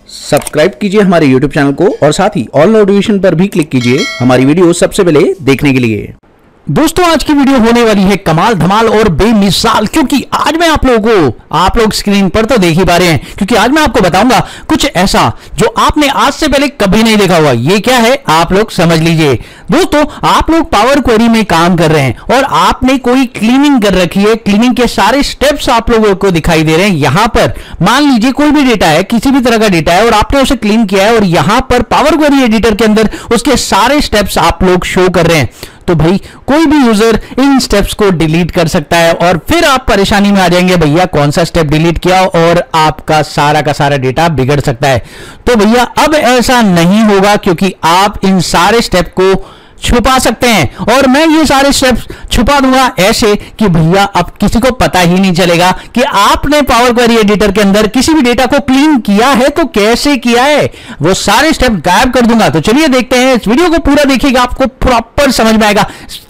Subscribe कीजिए हमारे YouTube channel को और साथ ही ऑल नोटिफिकेशन पर भी क्लिक कीजिए हमारी वीडियो सबसे पहले देखने के लिए। दोस्तों आज की वीडियो होने वाली है कमाल धमाल और बेमिसाल, क्योंकि आज मैं आप लोग स्क्रीन पर तो देख ही पा रहे हैं, क्योंकि आज मैं आपको बताऊंगा कुछ ऐसा जो आपने आज से पहले कभी नहीं देखा हुआ। ये क्या है आप लोग समझ लीजिए। दोस्तों आप लोग पावर क्वेरी में काम कर रहे हैं और आपने कोई क्लीनिंग कर रखी है, क्लीनिंग के सारे स्टेप्स आप लोगों को दिखाई दे रहे हैं। यहां पर मान लीजिए कोई भी डेटा है, किसी भी तरह का डेटा है और आपने उसे क्लीन किया है और यहां पर पावर क्वेरी एडिटर के अंदर उसके सारे स्टेप्स आप लोग शो कर रहे हैं। तो भाई कोई भी यूजर इन स्टेप्स को डिलीट कर सकता है और फिर आप परेशानी में आ जाएंगे, भैया कौन सा स्टेप डिलीट किया, और आपका सारा का सारा डेटा बिगड़ सकता है। तो भैया अब ऐसा नहीं होगा, क्योंकि आप इन सारे स्टेप को छुपा सकते हैं और मैं ये सारे स्टेप्स छुपा दूंगा ऐसे कि भैया अब किसी को पता ही नहीं चलेगा कि आपने पावर क्वेरी एडिटर के अंदर किसी भी डेटा को क्लीन किया है तो कैसे किया है। वो सारे स्टेप गायब कर दूंगा। तो चलिए देखते हैं, इस वीडियो को पूरा देखिएगा, आपको प्रॉपर समझ में आएगा।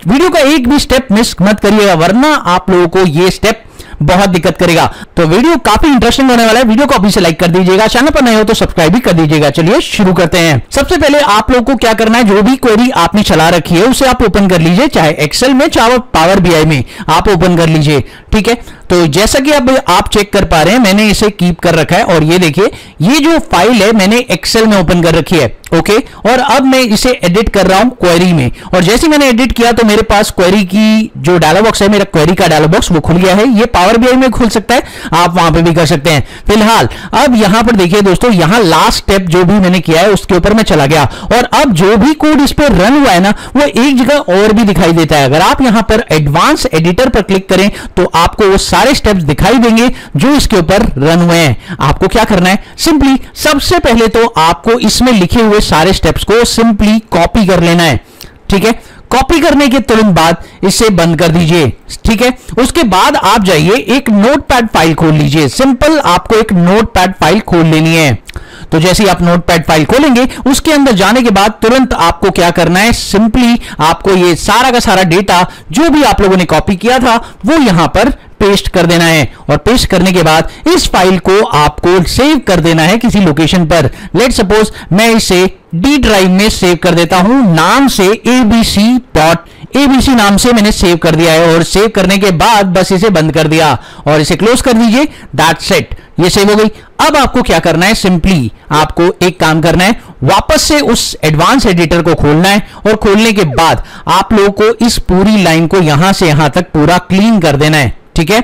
वीडियो का एक भी स्टेप मिस मत करिएगा, वरना आप लोगों को ये स्टेप बहुत दिक्कत करेगा। तो वीडियो काफी इंटरेस्टिंग होने वाला है। वीडियो को अभी से लाइक कर दीजिएगा, चैनल पर नए हो तो सब्सक्राइब भी कर दीजिएगा। चलिए शुरू करते हैं। सबसे पहले आप लोगों को क्या करना है, जो भी क्वेरी आपने चला रखी है उसे आप ओपन कर लीजिए, चाहे एक्सेल में चाहे पावर बीआई में आप ओपन कर लीजिए। ठीक है, तो जैसा कि अब आप चेक कर पा रहे हैं मैंने इसे कीप कर रखा है और ये देखिए ये जो फाइल है मैंने एक्सेल में ओपन कर रखी है। ओके, और अब मैं इसे एडिट कर रहा हूं क्वेरी में, और जैसे मैंने एडिट किया तो मेरे पास क्वेरी की जो डायलॉग बॉक्स है, मेरा क्वेरी का डायलॉग बॉक्स वो खुल गया है। ये पावर बीआई में खुल सकता है, आप वहां पे भी कर सकते हैं। फिलहाल अब यहां पर देखिए दोस्तों, यहां लास्ट स्टेप जो भी मैंने किया है उसके ऊपर मैं चला गया और अब जो भी कोड इस पर रन हुआ है ना वो एक जगह और भी दिखाई देता है। अगर आप यहां पर एडवांस एडिटर पर क्लिक करें तो आपको वो सारे स्टेप्स दिखाई देंगे जो इसके ऊपर रन हुए हैं। आपको क्या करना है, सिंपली सबसे पहले तो आपको इसमें लिखे हुए सारे स्टेप्स को सिंपली कॉपी कर लेना है। ठीक है, कॉपी करने के तुरंत बाद इसे बंद कर दीजिए। ठीक है, उसके बाद आप जाइए एक नोटपैड फाइल खोल लीजिए। सिंपल आपको एक नोटपैड फाइल खोल लेनी है। तो जैसे ही आप नोटपैड फाइल खोलेंगे उसके अंदर जाने के बाद तुरंत आपको क्या करना है, सिंपली आपको ये सारा का सारा डेटा जो भी आप लोगों ने कॉपी किया था वो यहां पर पेस्ट कर देना है और पेस्ट करने के बाद इस फाइल को आपको सेव कर देना है किसी लोकेशन पर। लेट सपोज मैं इसे डी ड्राइव में सेव कर देता हूं, नाम से abc नाम से मैंने सेव कर दिया है और सेव करने के बाद बस इसे बंद कर दिया और इसे क्लोज कर दीजिए। दैट्स इट, ये सेव हो गई। अब आपको क्या करना है, सिंपली आपको एक काम करना है, वापस से उस एडवांस एडिटर को खोलना है और खोलने के बाद आप लोगों को इस पूरी लाइन को यहां से यहां तक पूरा क्लीन कर देना है। ठीक है,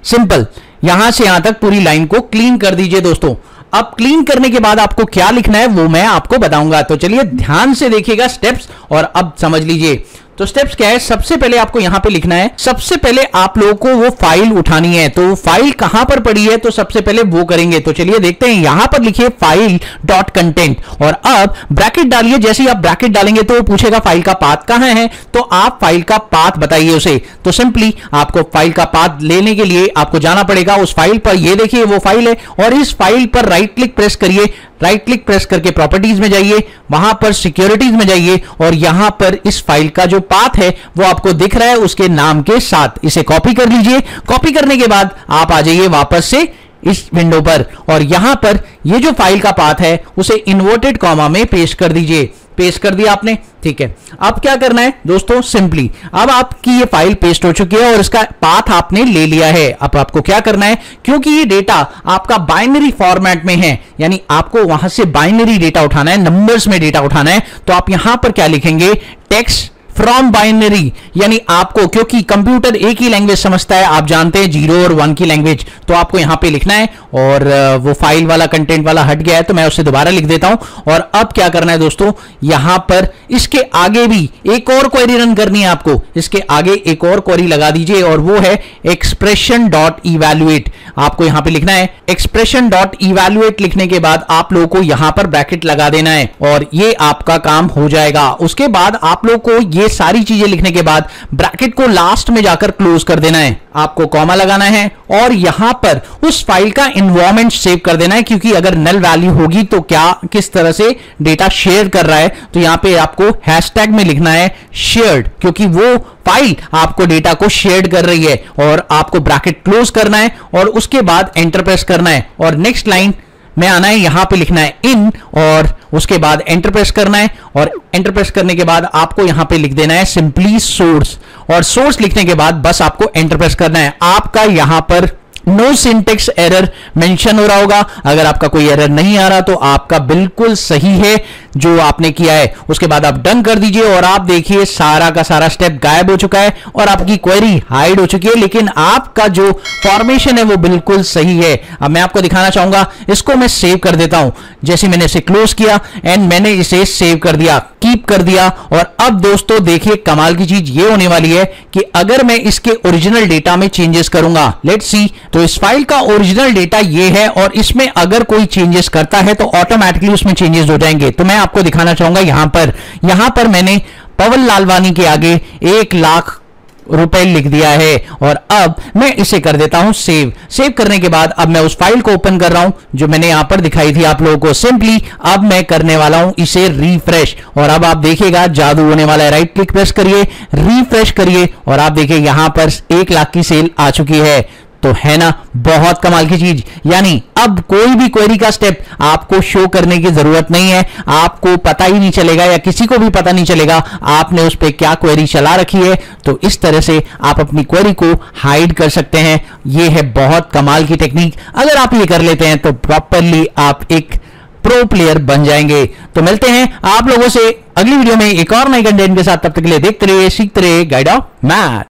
सिंपल यहां से यहां तक पूरी लाइन को क्लीन कर दीजिए दोस्तों। अब क्लीन करने के बाद आपको क्या लिखना है वो मैं आपको बताऊंगा। तो चलिए ध्यान से देखिएगा स्टेप्स और अब समझ लीजिए। तो स्टेप्स क्या है, सबसे पहले आपको यहां पे लिखना है, सबसे पहले आप लोगों को वो फाइल उठानी है। तो फाइल कहां पर पड़ी है तो सबसे पहले वो करेंगे। तो चलिए देखते हैं, यहां पर लिखिए फाइल डॉट कंटेंट और अब ब्रैकेट डालिए। जैसे ही आप ब्रैकेट डालेंगे तो वो पूछेगा फाइल का पाथ कहां है, तो आप फाइल का पाथ बताइए उसे। तो सिंपली आपको फाइल का पाथ लेने के लिए आपको जाना पड़ेगा उस फाइल पर। ये देखिए वो फाइल है और इस फाइल पर राइट क्लिक प्रेस करिए, राइट क्लिक प्रेस करके प्रॉपर्टीज में जाइए, वहां पर सिक्योरिटीज में जाइए और यहां पर इस फाइल का जो पाथ है वो आपको दिख रहा है उसके नाम के साथ, इसे कॉपी कर लीजिए। कॉपी करने के बाद आप आ जाइए वापस से इस विंडो पर और यहां पर ये जो फाइल का पाथ है उसे इन्वर्टेड कॉमा में पेस्ट कर दीजिए। पेस्ट कर दिया आपने, ठीक है। अब क्या करना है दोस्तों, सिंपली अब आपकी ये फाइल पेस्ट हो चुकी है और इसका पाथ आपने ले लिया है। अब आपको क्या करना है, क्योंकि ये डेटा आपका बाइनरी फॉर्मेट में है, यानी आपको वहां से बाइनरी डेटा उठाना है, नंबर्स में डेटा उठाना है। तो आप यहां पर क्या लिखेंगे, टेक्स्ट फ्रॉम बाइनरी, यानी आपको, क्योंकि कंप्यूटर एक ही लैंग्वेज समझता है, आप जानते हैं 0 और 1 की लैंग्वेज, तो आपको यहां पे लिखना है। और वो फाइल वाला कंटेंट वाला हट गया है तो मैं उसे दोबारा लिख देता हूं। और अब क्या करना है दोस्तों, यहां पर इसके आगे भी एक और क्वेरी रन करनी है आपको, इसके आगे एक और क्वेरी लगा दीजिए और वो है एक्सप्रेशन डॉट इवैल्यूएट। आपको यहां पे लिखना है एक्सप्रेशन डॉट इवैल्यूएट। लिखने के बाद आप लोगों को यहां पर ब्रैकेट लगा देना है और ये आपका काम हो जाएगा। उसके बाद आप लोग को ये सारी चीजें लिखने के बाद ब्रैकेट को लास्ट में जाकर क्लोज कर देना है, आपको कॉमा लगाना है और यहां पर उस फाइल का एनवायरनमेंट सेव कर देना है, क्योंकि अगर नल वैल्यू होगी तो क्या किस तरह से डेटा शेयर कर रहा है, तो यहां पे आपको हैशटैग में लिखना है शेयर्ड, क्योंकि वो फाइल आपको डेटा को शेयर कर रही है। और आपको ब्रैकेट क्लोज करना है और उसके बाद एंटर प्रेस करना है और नेक्स्ट लाइन में आना है, यहां पे लिखना है इन और उसके बाद एंटर प्रेस करना है और एंटर प्रेस करने के बाद आपको यहां पे लिख देना है सिंपली सोर्स और सोर्स लिखने के बाद बस आपको एंटर प्रेस करना है। आपका यहां पर नो सिंटेक्स एरर मेंशन हो रहा होगा। अगर आपका कोई एरर नहीं आ रहा तो आपका बिल्कुल सही है जो आपने किया है। उसके बाद आप डन कर दीजिए और आप देखिए सारा का सारा स्टेप गायब हो चुका है और आपकी क्वेरी हाइड हो चुकी है, लेकिन आपका जो फॉर्मेशन है वो बिल्कुल सही है। अब मैं आपको दिखाना चाहूंगा, इसको मैं सेव कर देता हूं। जैसे मैंने इसे क्लोज किया एंड मैंने इसे सेव कर दिया, कीप कर दिया और अब दोस्तों देखिए कमाल की चीज ये होने वाली है कि अगर मैं इसके ओरिजिनल डेटा में चेंजेस करूंगा, लेट्स सी, तो इस फाइल का ओरिजिनल डेटा ये है और इसमें अगर कोई चेंजेस करता है तो ऑटोमेटिकली उसमें चेंजेस हो जाएंगे। तो मैं आपको दिखाना चाहूंगा यहां पर मैंने पवन लालवानी के आगे 1 लाख रुपए लिख दिया है और अब मैं इसे कर देता हूं सेव। सेव करने के बाद अब मैं उस फाइल को ओपन कर रहा हूं जो मैंने यहां पर दिखाई थी आप लोगों को। सिंपली अब मैं करने वाला हूं इसे रिफ्रेश और अब आप देखिएगा जादू होने वाला है। राइट क्लिक प्रेस करिए, रिफ्रेश करिए और आप देखिए यहां पर 1 लाख की सेल आ चुकी है। तो है ना बहुत कमाल की चीज। यानी अब कोई भी क्वेरी का स्टेप आपको शो करने की जरूरत नहीं है, आपको पता ही नहीं चलेगा या किसी को भी पता नहीं चलेगा आपने उस पर क्या क्वेरी चला रखी है। तो इस तरह से आप अपनी क्वेरी को हाइड कर सकते हैं। यह है बहुत कमाल की टेक्निक। अगर आप ये कर लेते हैं तो प्रॉपरली आप एक प्रो प्लेयर बन जाएंगे। तो मिलते हैं आप लोगों से अगली वीडियो में एक और नए कंटेंट के साथ। तब तक के लिए देखते रहिए, सीखते रहिए गाइड ऑफ मैथ।